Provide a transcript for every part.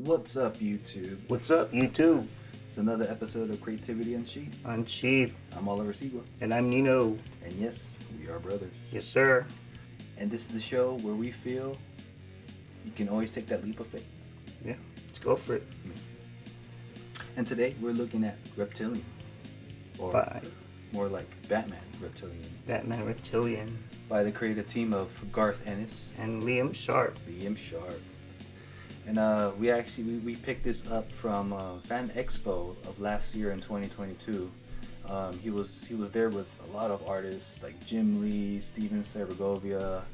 What's up, YouTube? What's up, YouTube? It's another episode of Creativity Unsheathed. Unsheathed. I'm Oliver-Rey. And I'm Nino. And yes, we are brothers. Yes, sir. And this is the show where we feel you can always take that leap of faith. Yeah, let's go for it. And today we're looking at Reptilian. Or By more like Batman Reptilian. Batman Reptilian. By the creative team of Garth Ennis. And Liam Sharp. And we picked this up from Fan Expo of last year in 2022. He was there with a lot of artists like Jim Lee, Steven Segovia,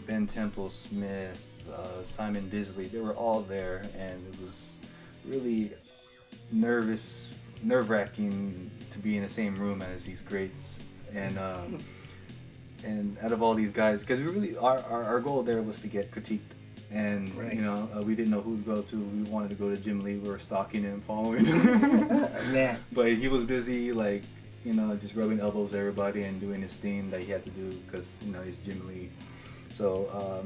Ben Temple Smith, Simon Bisley. They were all there, and it was really nerve-wracking to be in the same room as these greats. And and out of all these guys, because we really our goal there was to get critiqued. And right. We didn't know who to go to. We wanted to go to Jim Lee. We were stalking him, following him. Yeah. But he was busy, just rubbing elbows at everybody and doing his thing that he had to do because he's Jim Lee. So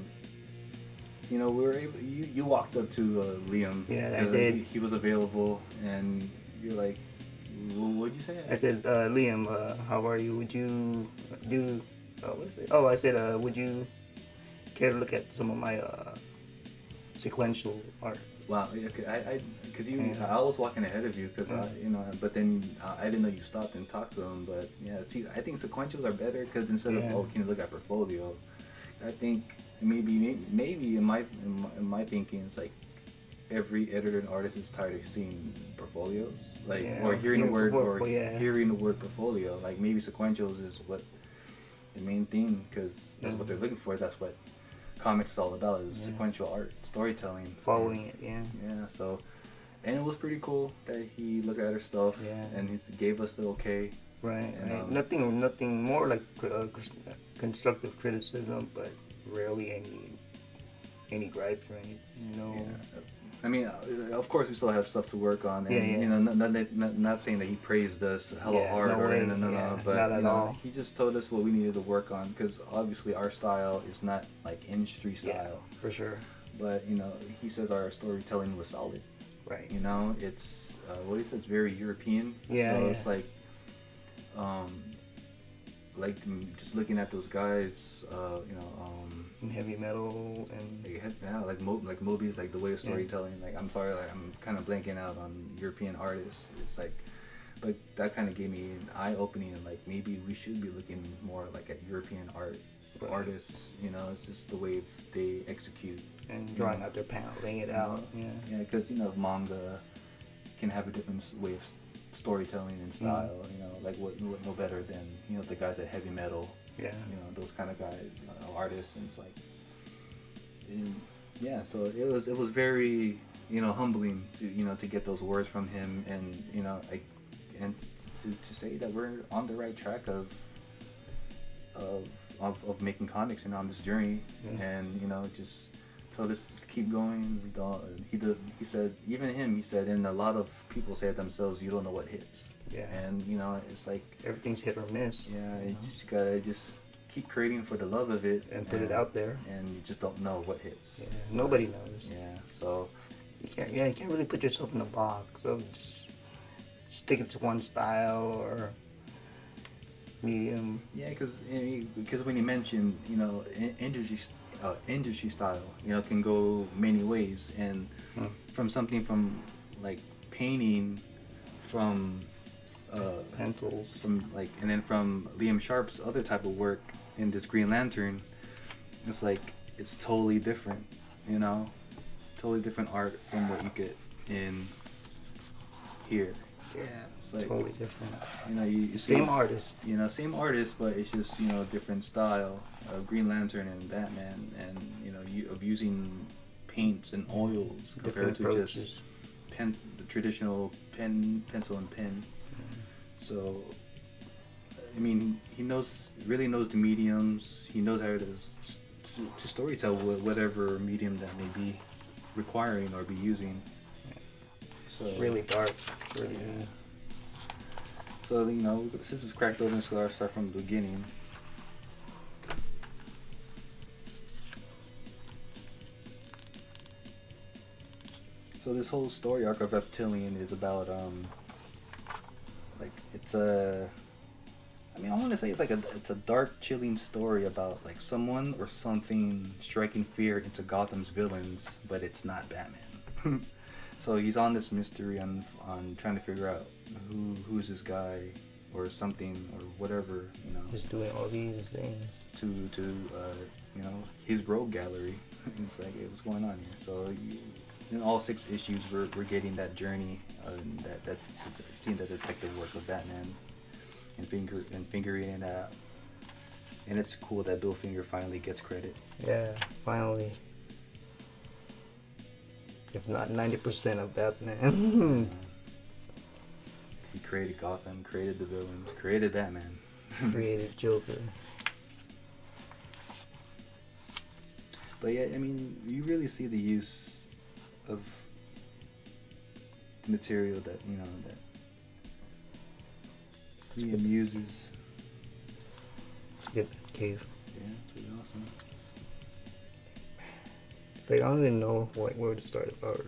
we were able. You walked up to Liam. Yeah, I did. He was available, and you're like, "What'd you say?" I said, Liam, how are you? Would you do? What is it? Oh, I said, would you care to look at some of my sequential art? Wow, I was walking ahead of you because but then I didn't know you stopped and talked to him. But yeah, see, I think sequentials are better because instead of can you look at portfolio, I think maybe in my thinking it's like every editor and artist is tired of seeing portfolios, or hearing the word hearing the word portfolio. Like maybe sequentials is what the main thing because that's what they're looking for. That's what comics is all about, is sequential art, storytelling, following it. Yeah, so, and it was pretty cool that he looked at our stuff and he gave us the okay. Right. And, nothing more like constructive criticism, but rarely any gripes or anything. I mean, of course we still have stuff to work on, and not saying that he praised us hella hard or anything, but not at all. He just told us what we needed to work on because obviously our style is not like industry style. Yeah, for sure. But he says our storytelling was solid. Right. It's what he says, very European. Yeah. So it's like just looking at those guys, in heavy metal and like Mobius, like the way of storytelling. Like I'm sorry, I'm kind of blanking out on European artists. It's like, but that kind of gave me an eye opening, and like maybe we should be looking more like at European artists. It's just the way they execute and drawing out their panel, laying it out. Yeah, because manga can have a different way of storytelling and style. Like what no better than the guys at heavy metal. Yeah. Those kind of guys, artists, and it's like, so it was very humbling to get those words from him, and and to say that we're on the right track of making comics and on this journey, and just told us to keep going. He said, and a lot of people say it themselves, you don't know what hits. Yeah. And it's like everything's hit or miss. Yeah, you just gotta keep creating for the love of it and put it out there. And you just don't know what hits. Yeah, nobody knows. Yeah, so you can't really put yourself in a box. So just stick it to one style or medium. Yeah, because when you mentioned industry style, can go many ways, and from something from like painting, from pencils, and then from Liam Sharp's other type of work in this Green Lantern, it's totally different, totally different art from what you get in here. Yeah, it's like totally different. You same see, artist. Same artist, but it's just different style of Green Lantern and Batman, and of using paints and oils compared to just the traditional pencil and pen. So, I mean, he really knows the mediums. He knows how to storytell whatever medium that may be requiring or be using. So really dark. Really. Yeah. So since it's cracked open, so I'll start from the beginning. So this whole story arc of Reptilian is about like it's a. I mean, I want to say it's a dark, chilling story about like someone or something striking fear into Gotham's villains, but it's not Batman. So he's on this mystery on trying to figure out who's this guy or something or whatever, you know. Just doing all these things to you know, his rogue gallery. It's like, hey, what's going on here? So in all 6 issues, we're getting that journey, that seeing the detective work of Batman. And figuring it out, and it's cool that Bill Finger finally gets credit. Yeah, finally. If not 90% of Batman. He created Gotham, created the villains, created Batman, created Joker. But yeah, I mean, you really see the use of the material that, you know, that he amuses. Get that cave. Yeah, it's really awesome. It's like, I don't even know where to start about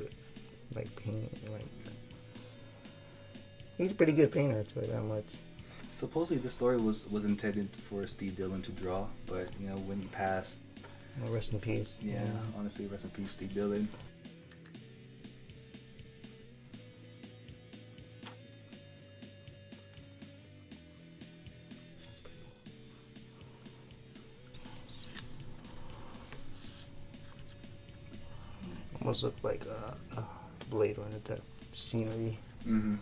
like painting. Like, he's a pretty good painter, I'll tell you that much. Supposedly this story was intended for Steve Dillon to draw, but you know, when he passed, well, rest in peace. Yeah, honestly, rest in peace, Steve Dillon. Almost looked like a Blade Runner type scenery. Mm-hmm.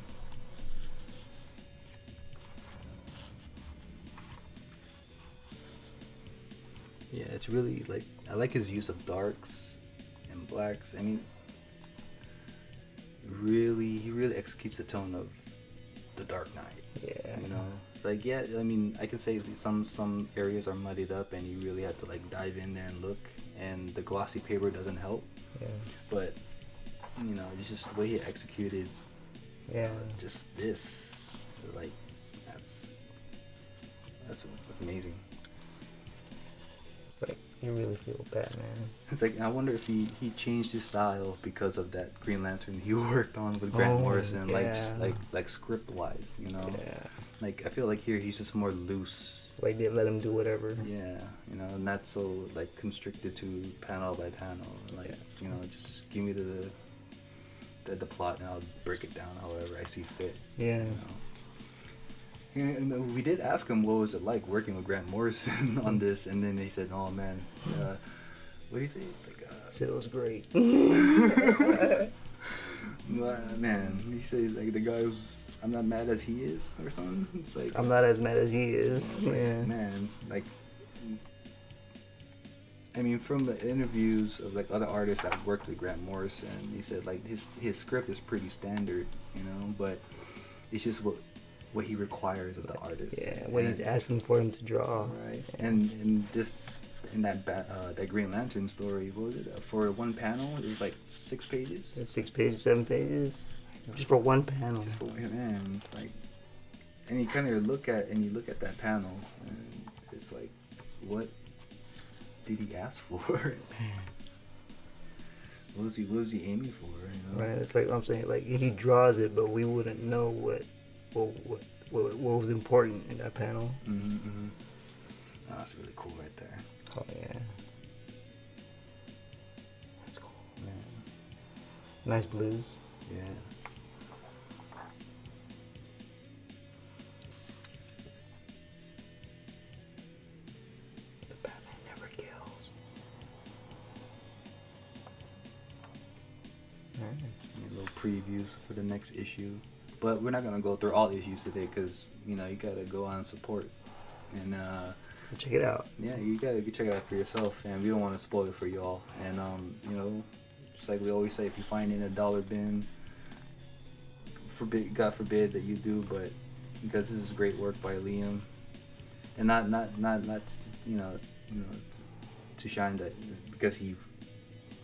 Yeah, it's really like, I like his use of darks and blacks. I mean, he really executes the tone of the Dark Knight. Yeah. You know, like, yeah, I mean, I can say some areas are muddied up and you really have to like dive in there and look, and the glossy paper doesn't help. Yeah. But you know, it's just the way he executed. Yeah. Just this, like, that's amazing. It's like, you really feel Batman. It's like, I wonder if he changed his style because of that Green Lantern he worked on with Grant Morrison, yeah. like just like script wise, you know. Yeah. Like, I feel like here he's just more loose. Like, they let him do whatever. Yeah, you know, not so like constricted to panel by panel. Like, you know, just give me the plot and I'll break it down however I see fit. Yeah. You know? And we did ask him what was it like working with Grant Morrison on this, and then they said, "Oh man, what did he say? It's like, said it was great." Man, he said like the guy was, I'm not mad as he is or something. It's like, I'm not as mad as he is. It's like, man, like, I mean, from the interviews of like other artists that worked with Grant Morrison, he said like his script is pretty standard, you know, but it's just what he requires of the artist. Yeah, what he's asking for him to draw. Right. Yeah. And in that Green Lantern story, what was it? For one panel, it was like 6 pages. 6 pages, 7 pages, just for one panel. Just for one, man. It's like, and you kind of look at that panel, and it's like, what did he ask for? What was he aiming for? You know? Right. It's like I'm saying, like he draws it, but we wouldn't know what was important in that panel. Mm-hmm, mm-hmm. Oh, that's really cool right there. Oh yeah. That's cool, man. Nice blues. Yeah. The Batman never kills. Alright. Little previews for the next issue. But we're not going to go through all the issues today because, you know, you got to go on and support. And, check it out. Yeah, you got to check it out for yourself. And we don't want to spoil it for y'all. And, you know, just like we always say, if you find it in a dollar bin, God forbid that you do, but because this is great work by Liam. And not you know, to shine that because he,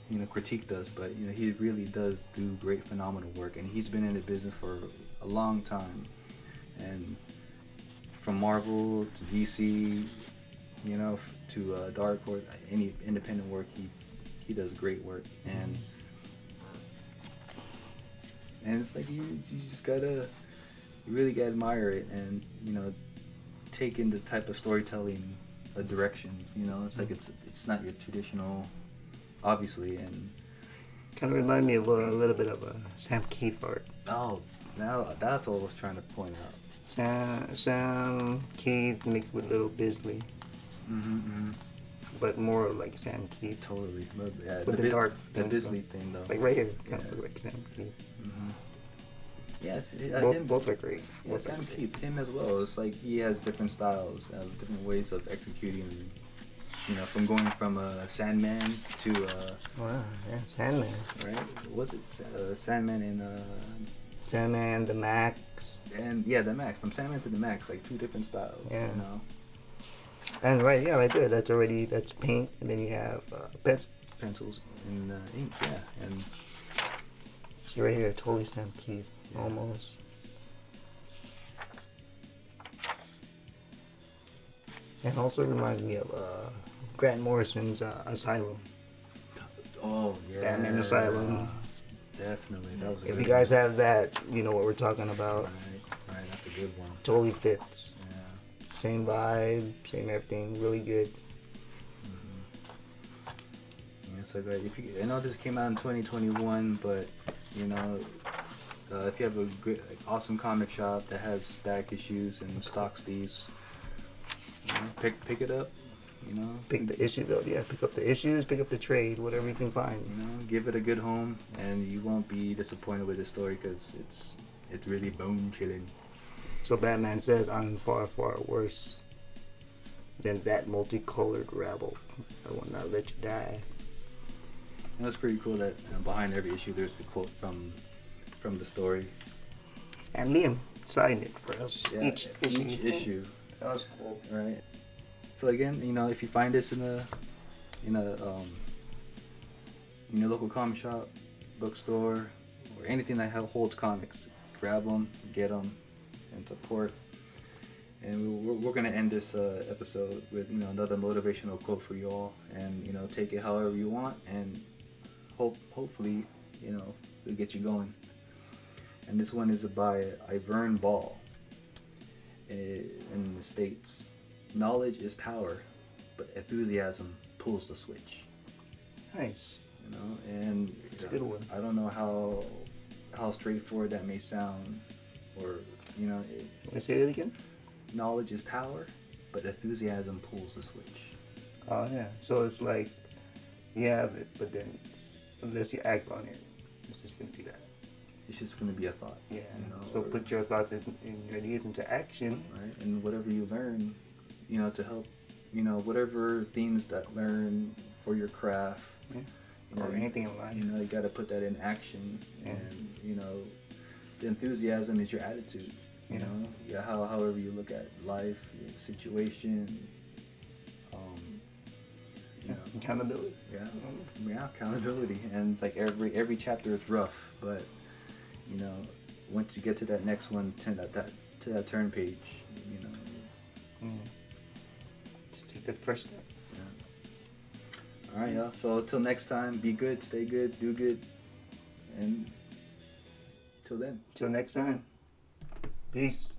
you know, critiqued us, but you know, he really does do great, phenomenal work, and he's been in the business for a long time, and from Marvel to DC, you know, to Dark Horse, any independent work, he does great work, and and it's like you just gotta, you really gotta admire it, and take in the type of storytelling, a direction. It's like it's not your traditional, obviously, and kind of remind me of a little bit of a Sam Keith art. oh, now that's what I was trying to point out. Sam Keith mixed with Little Bisley. But more like Sam Keith. Totally. But, yeah, with the dark Bisley thing though. Like right here, kind of like Sam Keith. Yes, both are great. Yeah, Sam Keith, him as well. It's like he has different styles, different ways of executing. From going from Sandman to wow, yeah, Sandman. Right? Was it Sandman and Sandman, the Max. And yeah, the Max. From Sandman to the Max, like two different styles. Yeah. And right there. That's paint, and then you have pencils and ink. Yeah, and see right here, totally Sam Keith, almost. And also reminds me of Grant Morrison's Asylum. Oh yeah, Batman Asylum. Definitely, that was. If you guys have that, you know what we're talking about. Right, that's a good one. Totally fits. Yeah. Same vibe, same everything, really good. Yeah, so good. I know this came out in 2021, but if you have a good, awesome comic shop that has back issues and stocks these, pick it up. Pick the issues up. Yeah, pick up the issues, pick up the trade, whatever you can find. Give it a good home, and you won't be disappointed with the story because it's really bone chilling. So Batman says, "I'm far, far worse than that multicolored rabble. I will not let you die." And it's pretty cool that behind every issue there's the quote from the story. And Liam signed it for us. Yeah, each issue. That was cool. Right. So again, if you find this in a local comic shop, bookstore, or anything that holds comics, grab them, get them, and support. And we're gonna end this episode with another motivational quote for you all, and take it however you want, and hopefully it'll get you going. And this one is by Ivern Ball in the States. Knowledge is power, but enthusiasm pulls the switch. Nice. And it's a good one. I don't know how straightforward that may sound, or Can I say it again? Knowledge is power, but enthusiasm pulls the switch. Oh yeah. So it's like you have it, but then unless you act on it, it's just gonna be that. It's just gonna be a thought. Yeah. So put your thoughts and your ideas into action. Right. And whatever you learn, to help, whatever things that learn for your craft, or anything in life. You got to put that in action, and the enthusiasm is your attitude. However you look at life, your situation. Accountability. Yeah, accountability, and it's like every chapter is rough, but once you get to that next one, to that turn page, Just take that first step. Yeah. All right, y'all. So until next time, be good, stay good, do good, and till then. Till next time. Peace.